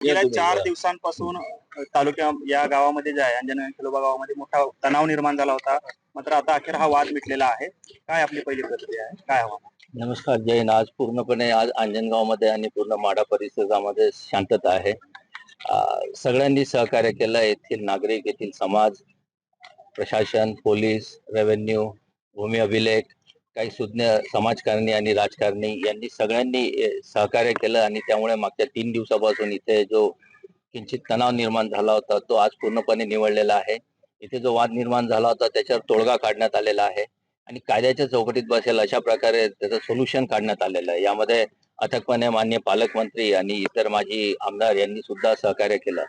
गेल्या 4 दिवसांपासून तालुक्या या गावामध्ये जे आहे अंजनगाव खिलोबा गावामध्ये मोठा तणाव निर्माण झाला होता. मात्र आता अखेर हा वाद मिटलेला आहे. काय आपली पहिली प्रतिक्रिया आहे? काय हवा? नमस्कार जैन. आज पूर्णपणे आज अंजनगावमध्ये आणि पूर्ण माढा परिसरामध्ये शांतता आहे. सगळ्यांनी सहकार्य केलं. येथील नागरिक, येथील समाज, प्रशासन, पोलीस, रेव्हेन्यू, भूमी अभिलेख, काही सुज्ञ समाजकारणी आणि राजकारणी यांनी सगळ्यांनी सहकार्य केलं आणि त्यामुळे मागच्या 3 दिवसापासून इथे जो किंचित तणाव निर्माण झाला होता तो आज पूर्णपणे निवळलेला आहे. इथे जो वाद निर्माण झाला होता त्याच्यावर तोडगा काढण्यात आलेला आहे आणि कायद्याच्या चौकटीत बसेल अशा प्रकारे त्याचं सोल्युशन काढण्यात आलेलं आहे. यामध्ये अथकपणे माननीय पालकमंत्री आणि इतर माजी आमदार यांनी सुद्धा सहकार्य केलं.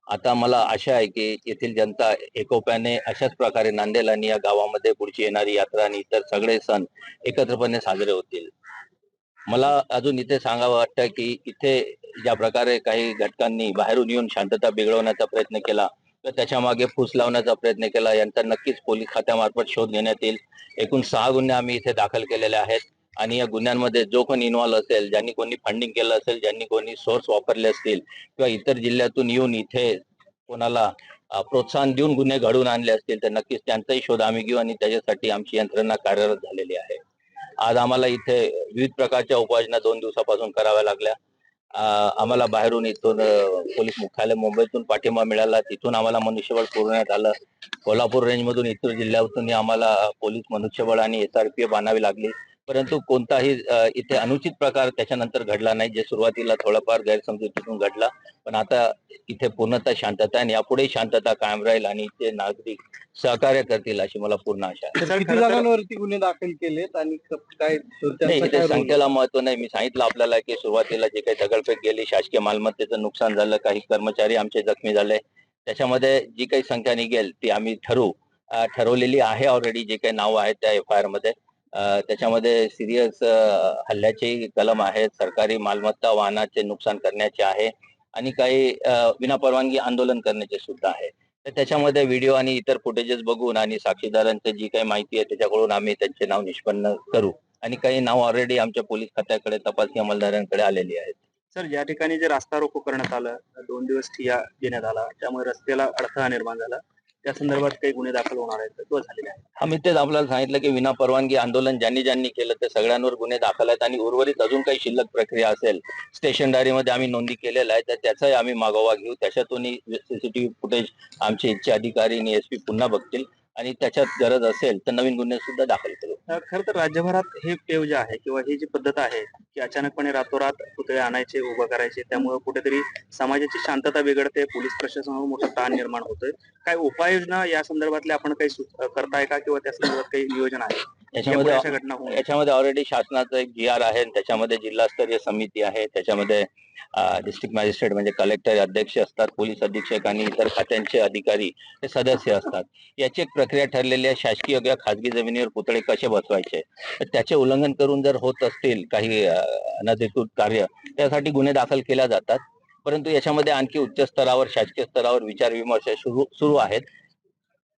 आता मला आशा आहे की येथील जनता एकोप्याने अशाच प्रकारे नांदेल आणि या गावामध्ये पुढची येणारी यात्रा आणि इतर सगळे सण एकत्रपणे साजरे होतील. मला अजून इथे सांगावं वाटतं की इथे ज्या प्रकारे काही घटकांनी बाहेरून येऊन शांतता बिघडवण्याचा प्रयत्न केला तर त्याच्या मागे फूस लावण्याचा प्रयत्न केला. यांचा नक्कीच पोलीस खात्यामार्फत शोध घेण्यात येईल. एकूण 6 गुन्हे आम्ही इथे दाखल केलेले आहेत आणि या गुन्ह्यांमध्ये जो कोणी इन्व्हॉल्व असेल, ज्यांनी कोणी फंडिंग केलं असेल, ज्यांनी कोणी सोर्स वापरले असतील किंवा इतर जिल्ह्यातून येऊन इथे कोणाला प्रोत्साहन देऊन गुन्हे घडवून आणले असतील तर नक्कीच त्यांचाही शोध आम्ही घेऊ आणि त्याच्यासाठी आमची यंत्रणा कार्यरत झालेली आहे. आज आम्हाला इथे विविध प्रकारच्या उपाययोजना 2 दिवसापासून कराव्या लागल्या. आम्हाला बाहेरून इथून पोलीस मुख्यालय मुंबईतून पाठिंबा मिळाला. तिथून आम्हाला मनुष्यबळ पुरवण्यात आलं. कोल्हापूर रेंजमधून इतर जिल्ह्यातून आम्हाला पोलीस मनुष्यबळ आणि SRPF आणावी लागली. परंतु कोणताही इथे अनुचित प्रकार त्याच्यानंतर घडला नाही, जे सुरुवातीला थोडाफार गैरसमजुतीतून घडला. पण आता इथे पूर्णतः शांतता आहे आणि यापुढेही शांतता कायम राहील आणि इथे नागरिक सहकार्य करतील अशी मला पूर्ण आशा आहे. किती जणांवरती गुन्हे दाखल केलेत आणि काय नाही, इथे संख्येला महत्व नाही. मी सांगितलं आपल्याला की सुरुवातीला जे काही दगडफेक गेली, शासकीय मालमत्तेचं नुकसान झालं, काही कर्मचारी आमचे जखमी झाले. त्याच्यामध्ये जी काही संख्या निघेल ती आम्ही ठरवलेली आहे ऑलरेडी. जे काही नाव आहेत त्या FIR मध्ये त्याच्यामध्ये सिरियस हल्ल्याचे कलम आहेत, सरकारी मालमत्ता वाहनाचे नुकसान करण्याचे आहे आणि काही विनापरवानगी आंदोलन करण्याचे सुद्धा आहे. तर त्याच्यामध्ये व्हिडिओ आणि इतर फुटेजेस बघून आणि साक्षीदारांची जी काही माहिती आहे त्याच्याकडून आम्ही त्यांचे नाव निष्पन्न करू आणि काही नाव ऑलरेडी आमच्या पोलीस खात्याकडे, तपासणी अंमलदारांकडे आलेली आहेत. सर, ज्या ठिकाणी जे रास्ता रोको करण्यात आलं, 2 दिवस ठिय्या देण्यात आला, त्यामुळे रस्त्याला अडथळा निर्माण झाला, त्या संदर्भात काही गुन्हे दाखल होणार आहेत किंवा झालेले आहेत? आम्ही तेच आपल्याला सांगितलं की विनापरवानगी आंदोलन ज्यांनी केलं ते सगळ्यांवर गुन्हे दाखल आहेत आणि उर्वरित अजून काही शिल्लक प्रक्रिया असेल स्टेशन डायरीमध्ये आम्ही नोंदी केलेला आहे तर त्याचाही आम्ही मागोवा घेऊ. त्याच्यातूनही CCTV फुटेज आमचे इच्छे अधिकारी आणि SP पुन्हा बघतील आणि त्याच्यात गरज असेल तर नवीन गुन्हे सुद्धा दाखल करू. खरं तर राज्यभरात हे पेव जे आहे किंवा ही जी पद्धत आहे की अचानकपणे रातोरात पुतळे आणायचे, उभं करायचे, त्यामुळे कुठेतरी समाजाची शांतता बिघडते, पोलीस प्रशासनावर मोठा ताण निर्माण होतोय. काय उपाययोजना या संदर्भातले आपण काही करताय का किंवा त्या संदर्भात काही नियोजन आहे? याच्यामध्ये ऑलरेडी शासनाचं एक GR आहे, त्याच्यामध्ये जिल्हास्तरीय समिती आहे, त्याच्यामध्ये डिस्ट्रिक्ट मॅजिस्ट्रेट म्हणजे कलेक्टर अध्यक्ष असतात, पोलीस अधीक्षक आणि इतर खात्यांचे अधिकारी हे सदस्य असतात. याची एक प्रक्रिया ठरलेली आहे. शासकीय किंवा खासगी जमिनीवर पुतळे कसे बसवायचे तर त्याचे उल्लंघन करून जर होत असतील काही अनधिकृत कार्य त्यासाठी गुन्हे दाखल केले जातात. परंतु याच्यामध्ये आणखी उच्च स्तरावर, शासकीय स्तरावर विचार विमर्श सुरू आहेत.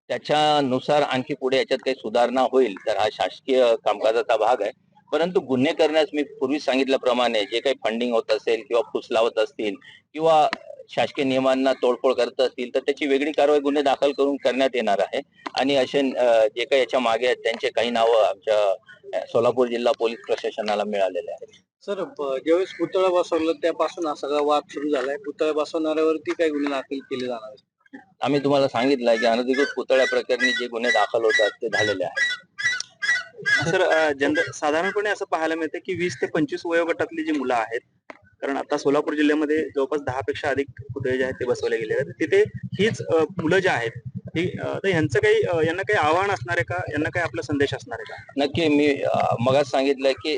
त्याच्यानुसार आणखी पुढे याच्यात काही सुधारणा होईल तर हा शासकीय कामकाजाचा भाग आहे. परंतु गुन्हे करण्यास मी पूर्वी सांगितल्याप्रमाणे जे काही फंडिंग होत असेल किंवा फूस लावत असतील किंवा शासकीय नियमांना तोडफोड करत असतील तर त्याची वेगळी कारवाई गुन्हे दाखल करून करण्यात येणार आहे आणि असे जे काही याच्या मागे आहेत त्यांचे काही नावं आमच्या सोलापूर जिल्हा पोलीस प्रशासनाला मिळालेले आहेत. सर, ज्यावेळेस पुतळा बसवलं त्यापासून हा सगळा वाद सुरू झालाय. पुतळा बसवणाऱ्यावरती काही गुन्हे दाखल केले जाणार आहेत? आम्ही तुम्हाला सांगितलं की अनधिकृत पुतळ्या प्रकरणी जे गुन्हे दाखल होतात ते झालेले आहेत. सर, साधारणपणे असं पाहायला मिळतं की 20 ते 25 वयोगटातली जी मुलं आहेत, कारण आता सोलापूर जिल्ह्यामध्ये जवळपास 10 पेक्षा अधिक पुतळे जे आहेत ते बसवले गेले आहेत. तिथे हीच मुलं जे आहेत तर यांचं काही यांना काही आव्हान असणार आहे का? यांना काही आपला संदेश असणार आहे का? नक्की. मी मगाच सांगितलं की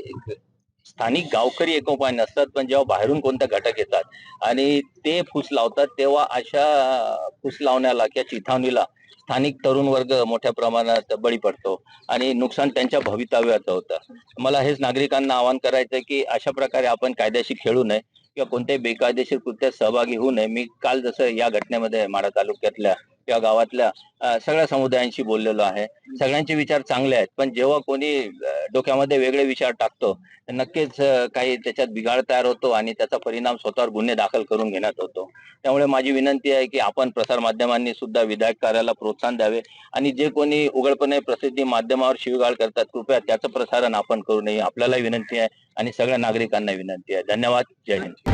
स्थानिक गावकरी एकोपाने असतात, पण जेव्हा बाहेरून कोणत्या घटक येतात आणि ते फूस लावतात तेव्हा अशा फूस लावण्याला किंवा चिथावणीला स्थानिक तरुण वर्ग मोठ्या प्रमाणात बळी पडतो आणि नुकसान त्यांच्या भवितव्याचं होतं. मला हेच नागरिकांना आवाहन करायचं की अशा प्रकारे आपण कायद्याशी खेळू नये किंवा कोणत्याही बेकायदेशीर कृत्यात सहभागी होऊ नये. मी काल जसं या घटनेमध्ये माढा तालुक्यातल्या किंवा गावातल्या सगळ्या समुदायांशी बोललेलो आहे. सगळ्यांचे विचार चांगले आहेत, पण जेव्हा कोणी डोक्यामध्ये वेगळे विचार टाकतो तर नक्कीच काही त्याच्यात बिघाड तयार होतो आणि त्याचा परिणाम स्वतःवर गुन्हे दाखल करून घेण्यात होतो. त्यामुळे माझी विनंती आहे की आपण प्रसार माध्यमांनी सुद्धा विधायक कार्याला प्रोत्साहन द्यावे आणि जे कोणी उघडपणे प्रसिद्धी माध्यमावर शिवीगाळ करतात कृपया त्याचं प्रसारण आपण करू नये. आपल्याला विनंती आहे आणि सगळ्या नागरिकांना विनंती आहे. धन्यवाद. जय हिंद.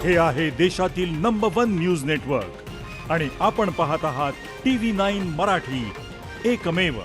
हे आहे देशातील नंबर 1 न्यूज नेटवर्क आणि आपण पाहत आहात TV9 मराठी, एकमेव.